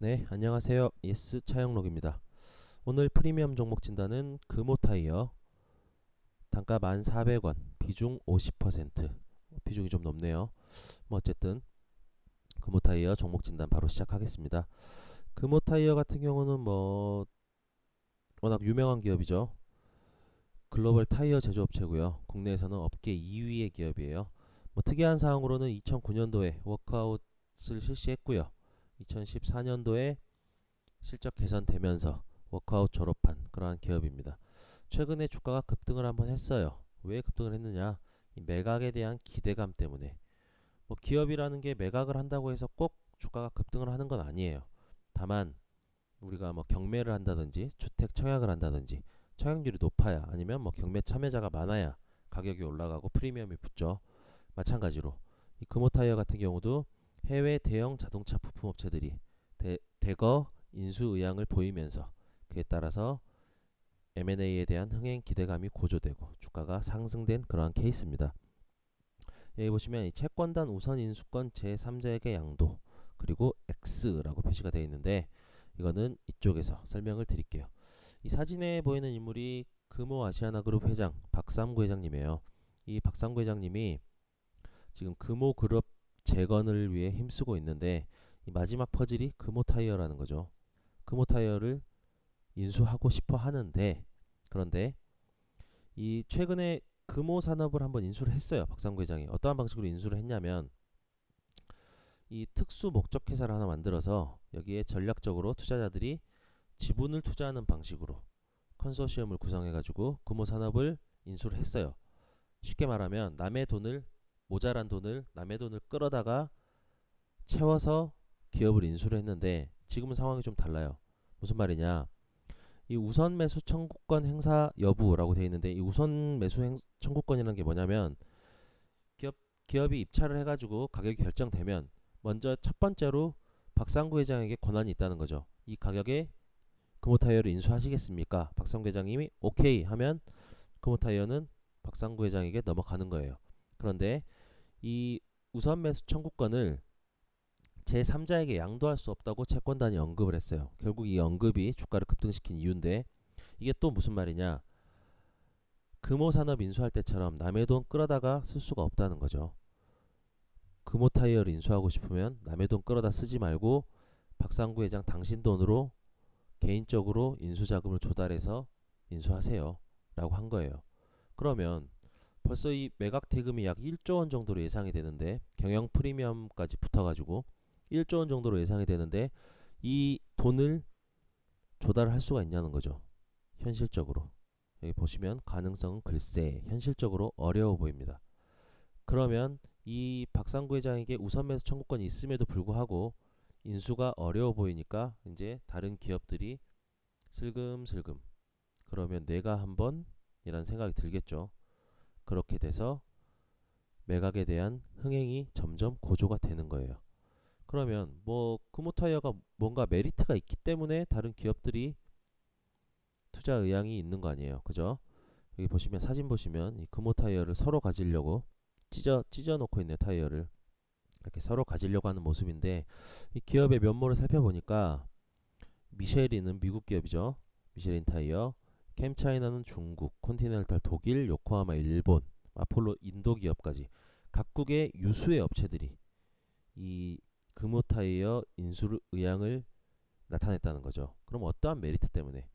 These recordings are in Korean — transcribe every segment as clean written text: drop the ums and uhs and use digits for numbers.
네, 안녕하세요. 예스 차영록입니다. 오늘 프리미엄 종목 진단은 금호타이어 단가 1,400원, 비중 50%. 비중이 좀 높네요. 뭐 어쨌든 금호타이어 종목 진단 바로 시작하겠습니다. 금호타이어 같은 경우는 뭐 워낙 유명한 기업이죠. 글로벌 타이어 제조업체고요. 국내에서는 업계 2위의 기업이에요. 뭐 특이한 사항으로는 2009년도에 워크아웃을 실시했고요. 2014년도에 실적 개선되면서 워크아웃 졸업한 그러한 기업입니다. 최근에 주가가 급등을 한번 했어요. 왜 급등을 했느냐? 이 매각에 대한 기대감 때문에. 뭐 기업이라는 게 매각을 한다고 해서 꼭 주가가 급등을 하는 건 아니에요. 다만 우리가 뭐 경매를 한다든지 주택 청약을 한다든지 청약률이 높아야 아니면 뭐 경매 참여자가 많아야 가격이 올라가고 프리미엄이 붙죠. 마찬가지로 이 금호타이어 같은 경우도 해외 대형 자동차 부품 업체들이 대거 인수 의향을 보이면서 그에 따라서 M&A에 대한 흥행 기대감이 고조되고 주가가 상승된 그러한 케이스입니다. 여기 보시면 이 채권단 우선 인수권 제3자에게 양도 그리고 X라고 표시가 되어 있는데 이거는 이쪽에서 설명을 드릴게요. 이 사진에 보이는 인물이 금호 아시아나그룹 회장 박삼구 회장님이에요. 이 박삼구 회장님이 지금 금호 그룹 재건을 위해 힘쓰고 있는데 이 마지막 퍼즐이 금호 타이어라는 거죠. 금호 타이어를 인수하고 싶어 하는데 그런데 이 최근에 금호 산업을 한번 인수를 했어요. 박상구 회장이 어떠한 방식으로 인수를 했냐면 이 특수 목적 회사를 하나 만들어서 여기에 전략적으로 투자자들이 지분을 투자하는 방식으로 컨소시엄을 구성해 가지고 금호 산업을 인수를 했어요. 쉽게 말하면 남의 돈을 모자란 돈을 남의 돈을 끌어다가 채워서 기업을 인수를 했는데 지금은 상황이 좀 달라요. 무슨 말이냐? 이 우선 매수 청구권 행사 여부라고 되어 있는데 이 우선 매수 청구권이라는 게 뭐냐면 기업 기업이 입찰을 해가지고 가격이 결정되면 먼저 첫 번째로 박상구 회장에게 권한이 있다는 거죠. 이 가격에 금호타이어를 인수하시겠습니까? 박상구 회장님이 오케이 하면 금호타이어는 박상구 회장에게 넘어가는 거예요. 그런데 이 우선 매수 청구권을 제3자에게 양도할 수 없다고 채권단이 언급을 했어요. 결국 이 언급이 주가를 급등시킨 이유인데 이게 또 무슨 말이냐? 금호산업 인수할 때처럼 남의 돈 끌어다가 쓸 수가 없다는 거죠. 금호타이어를 인수하고 싶으면 남의 돈 끌어다 쓰지 말고 박상구 회장 당신 돈으로 개인적으로 인수자금을 조달해서 인수하세요. 라고 한 거예요. 그러면 벌써 이 매각 대금이 약 1조 원 정도로 예상이 되는데 경영 프리미엄까지 붙어가지고 1조 원 정도로 예상이 되는데 이 돈을 조달할 수가 있냐는 거죠. 현실적으로. 여기 보시면 가능성은 글쎄 현실적으로 어려워 보입니다. 그러면 이 박상구 회장에게 우선 매수 청구권이 있음에도 불구하고 인수가 어려워 보이니까 이제 다른 기업들이 슬금슬금 그러면 내가 한번 이란 생각이 들겠죠. 그렇게 돼서 매각에 대한 흥행이 점점 고조가 되는 거예요. 그러면 뭐 금호타이어가 뭔가 메리트가 있기 때문에 다른 기업들이 투자 의향이 있는 거 아니에요. 그죠? 여기 보시면 사진 보시면 이 금호 타이어를 서로 가지려고 찢어 놓고 있네 타이어를 이렇게 서로 가지려고 하는 모습인데 이 기업의 면모를 살펴보니까 미쉐린은 미국 기업이죠. 미쉐린 타이어, 캠차이나는 중국, 컨티넨탈 독일, 요코하마 일본, 아폴로 인도 기업까지 각국의 유수의 업체들이 이 금호 타이어 인수 의향을 나타냈다는 거죠. 그럼 어떠한 메리트 때문에?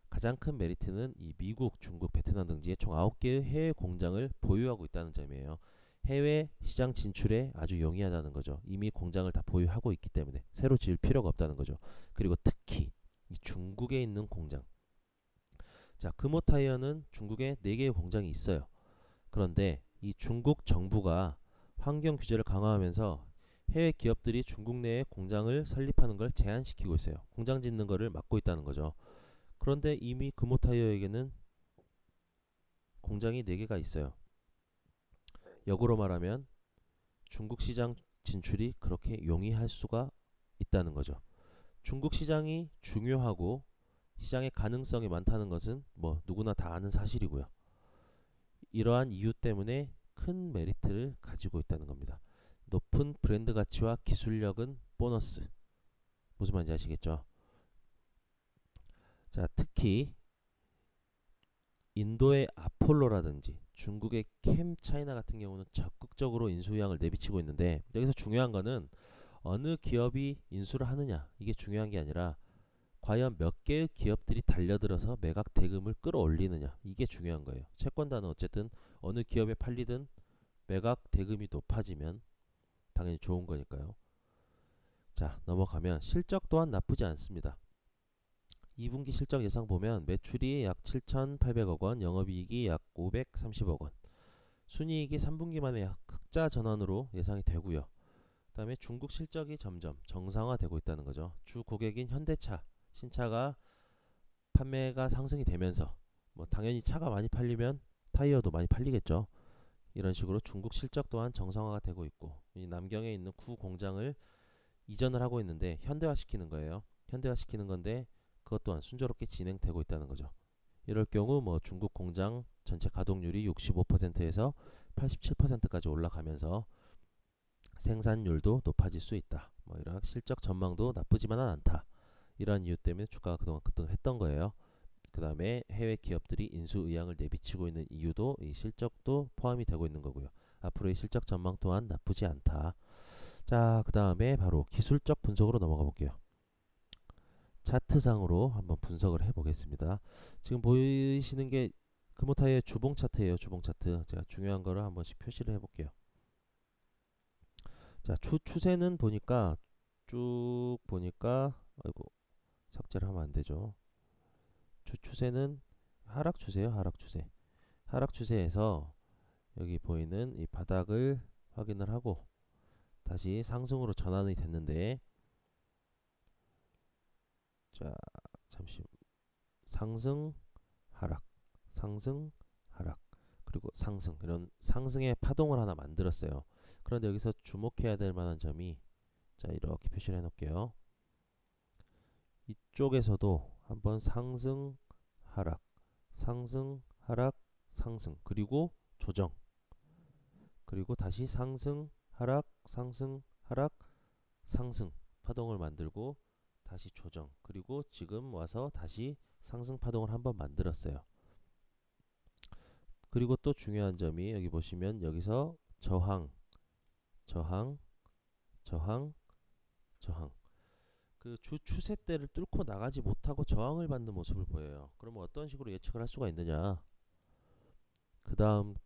가장 큰 메리트는 이 미국, 중국, 베트남 등지에 총 9개의 해외 공장을 보유하고 있다는 점이에요. 해외 시장 진출에 아주 용이하다는 거죠. 이미 공장을 다 보유하고 있기 때문에 새로 지을 필요가 없다는 거죠. 그리고 특히 이 중국에 있는 공장. 자, 금호타이어는 중국에 4개의 공장이 있어요. 그런데 이 중국 정부가 환경 규제를 강화하면서 해외 기업들이 중국 내에 공장을 설립하는 걸 제한시키고 있어요. 공장 짓는 거를 막고 있다는 거죠. 그런데 이미 금호타이어에게는 공장이 4개가 있어요. 역으로 말하면 중국 시장 진출이 그렇게 용이할 수가 있다는 거죠. 중국 시장이 중요하고 시장의 가능성이 많다는 것은 뭐 누구나 다 아는 사실이고요. 이러한 이유 때문에 큰 메리트를 가지고 있다는 겁니다. 높은 브랜드 가치와 기술력은 보너스. 무슨 말인지 아시겠죠? 자, 특히 인도의 아폴로라든지 중국의 캠차이나 같은 경우는 적극적으로 인수 의향을 내비치고 있는데, 여기서 중요한 거는 어느 기업이 인수를 하느냐, 이게 중요한 게 아니라 과연 몇 개의 기업들이 달려들어서 매각 대금을 끌어올리느냐, 이게 중요한 거예요. 채권단은 어쨌든 어느 기업에 팔리든 매각 대금이 높아지면 당연히 좋은 거니까요. 자, 넘어가면 실적 또한 나쁘지 않습니다. 2분기 실적 예상 보면 매출이 약 7,800억 원, 영업이익이 약 530억 원, 순이익이 3분기 만에 약 흑자 전환으로 예상이 되고요. 그 다음에 중국 실적이 점점 정상화되고 있다는 거죠. 주 고객인 현대차, 신차가 판매가 상승이 되면서 뭐 당연히 차가 많이 팔리면 타이어도 많이 팔리겠죠. 이런 식으로 중국 실적 또한 정상화가 되고 있고, 이 남경에 있는 구 공장을 이전을 하고 있는데 현대화시키는 거예요. 현대화시키는 건데 그것 또한 순조롭게 진행되고 있다는 거죠. 이럴 경우 뭐 중국 공장 전체 가동률이 65%에서 87%까지 올라가면서 생산율도 높아질 수 있다. 뭐 이런 실적 전망도 나쁘지만은 않다. 이러한 이유 때문에 주가가 그동안 급등했던 거예요. 그 다음에 해외 기업들이 인수 의향을 내비치고 있는 이유도 이 실적도 포함이 되고 있는 거고요. 앞으로의 실적 전망 또한 나쁘지 않다. 자, 그 다음에 바로 기술적 분석으로 넘어가 볼게요. 차트상으로 한번 분석을 해보겠습니다. 지금 보이시는 게 금호타이의 주봉 차트예요. 주봉 차트. 제가 중요한 거를 한 번씩 표시를 해볼게요. 자, 추세는 보니까 쭉 보니까, 아이고, 삭제를 하면 안 되죠. 추세는 하락 추세예요. 하락 추세. 하락 추세에서 여기 보이는 이 바닥을 확인을 하고 다시 상승으로 전환이 됐는데, 자, 잠시 상승 하락, 상승 하락, 그리고 상승, 이런 상승의 파동을 하나 만들었어요. 그런데 여기서 주목해야 될 만한 점이, 자, 이렇게 표시를 해 놓을게요. 이쪽에서도 한번 상승 하락, 상승 하락, 상승, 그리고 조정, 그리고 다시 상승 하락, 상승 하락, 상승 파동을 만들고 다시 조정, 그리고 지금 와서 다시 상승 파동을 한번 만들었어요. 그리고 또 중요한 점이, 여기 보시면 여기서 저항, 저항, 저항, 저항, 그 주 추세대를 뚫고 나가지 못하고 저항을 받는 모습을 보여요. 그러면 어떤 식으로 예측을 할 수가 있느냐? 그 다음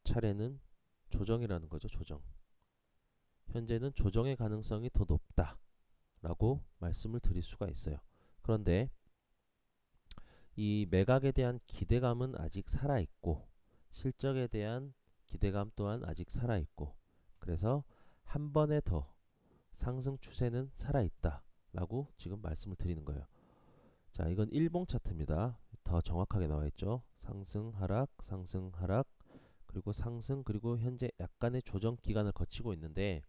차례는 조정이라는 거죠. 조정. 현재는 조정의 가능성이 더 높다라고 말씀을 드릴 수가 있어요. 그런데 이 매각에 대한 기대감은 아직 살아있고, 실적에 대한 기대감 또한 아직 살아있고, 그래서 한 번에 더 상승 추세는 살아있다 라고 지금 말씀을 드리는 거예요. 자, 이건 일봉 차트입니다. 더 정확하게 나와 있죠. 상승 하락, 상승 하락, 그리고 상승, 그리고 현재 약간의 조정 기간을 거치고 있는데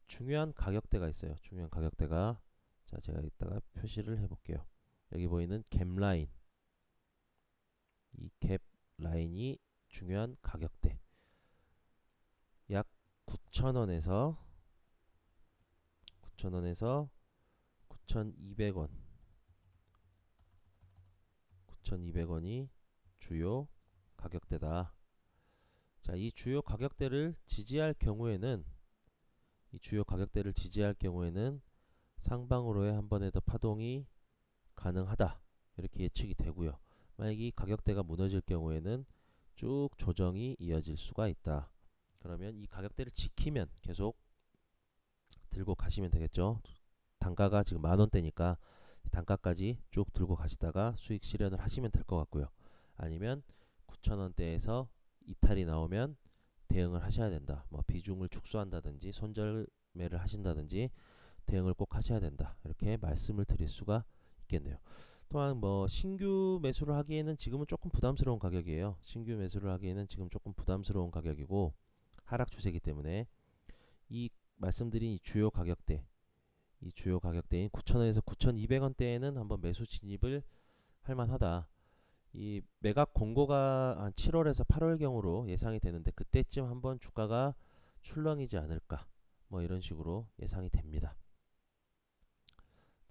중요한 가격대가 있어요. 중요한 가격대가, 자, 제가 이따가 표시를 해볼게요. 여기 보이는 갭 라인, 이 갭 라인이 중요한 가격대, 약 9,000원에서 9,000원에서 9,200원, 9,200원이 주요 가격대다. 자, 이 주요 가격대를 지지할 경우에는, 이 주요 가격대를 지지할 경우에는 상방으로의 한 번의 더 파동이 가능하다, 이렇게 예측이 되고요. 만약 이 가격대가 무너질 경우에는 쭉 조정이 이어질 수가 있다. 그러면 이 가격대를 지키면 계속 들고 가시면 되겠죠. 단가가 지금 10,000원대니까 단가까지 쭉 들고 가시다가 수익 실현을 하시면 될 것 같고요. 아니면 9,000원대에서 이탈이 나오면 대응을 하셔야 된다. 뭐 비중을 축소한다든지 손절매를 하신다든지 대응을 꼭 하셔야 된다. 이렇게 말씀을 드릴 수가 있겠네요. 또한 뭐 신규 매수를 하기에는 지금은 조금 부담스러운 가격이에요. 신규 매수를 하기에는 지금 조금 부담스러운 가격이고, 하락 추세이기 때문에 이 말씀드린 이 주요 가격대, 이 주요 가격대인 9,000원에서 9,200원대에는 한번 매수 진입을 할 만하다. 이 매각 공고가 한 7월에서 8월경으로 예상이 되는데 그때쯤 한번 주가가 출렁이지 않을까, 뭐 이런 식으로 예상이 됩니다.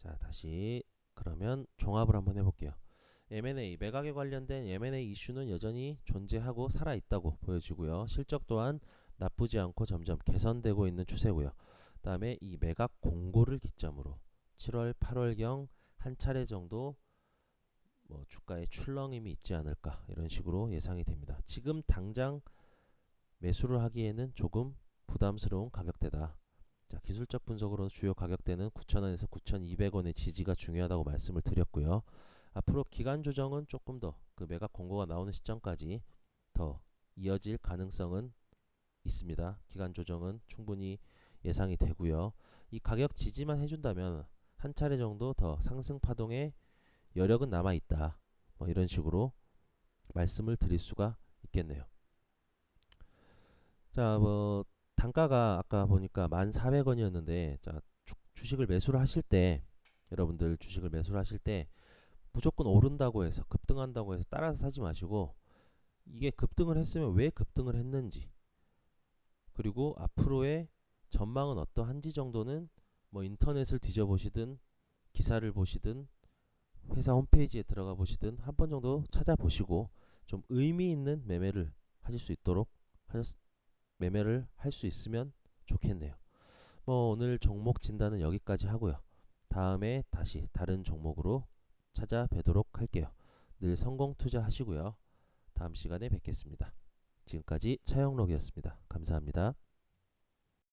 자, 다시 그러면 종합을 한번 해볼게요. M&A, 매각에 관련된 M&A 이슈는 여전히 존재하고 살아있다고 보여지고요. 실적 또한 나쁘지 않고 점점 개선되고 있는 추세고요. 그 다음에 이 매각 공고를 기점으로 7월, 8월경 한 차례 정도 뭐 주가의 출렁임이 있지 않을까 이런 식으로 예상이 됩니다. 지금 당장 매수를 하기에는 조금 부담스러운 가격대다. 자, 기술적 분석으로 주요 가격대는 9,000원에서 9,200원의 지지가 중요하다고 말씀을 드렸고요. 앞으로 기간 조정은 조금 더 그 매각 공고가 나오는 시점까지 더 이어질 가능성은 있습니다. 기간 조정은 충분히 예상이 되고요. 이 가격 지지만 해준다면 한 차례 정도 더 상승 파동의 여력은 남아 있다. 뭐 이런 식으로 말씀을 드릴 수가 있겠네요. 자, 뭐 단가가 아까 보니까 1,400원이었는데 자, 주식을 매수를 하실 때 여러분들 주식을 매수를 하실 때 무조건 오른다고 해서 급등한다고 해서 따라서 사지 마시고 이게 급등을 했으면 왜 급등을 했는지 그리고 앞으로의 전망은 어떠한지 정도는 뭐 인터넷을 뒤져보시든 기사를 보시든 회사 홈페이지에 들어가 보시든 한 번 정도 찾아보시고 좀 의미 있는 매매를 하실 수 있도록 매매를 할 수 있으면 좋겠네요. 뭐 오늘 종목 진단은 여기까지 하고요. 다음에 다시 다른 종목으로 찾아뵈도록 할게요. 늘 성공 투자하시고요. 다음 시간에 뵙겠습니다. 지금까지 차영록이었습니다. 감사합니다.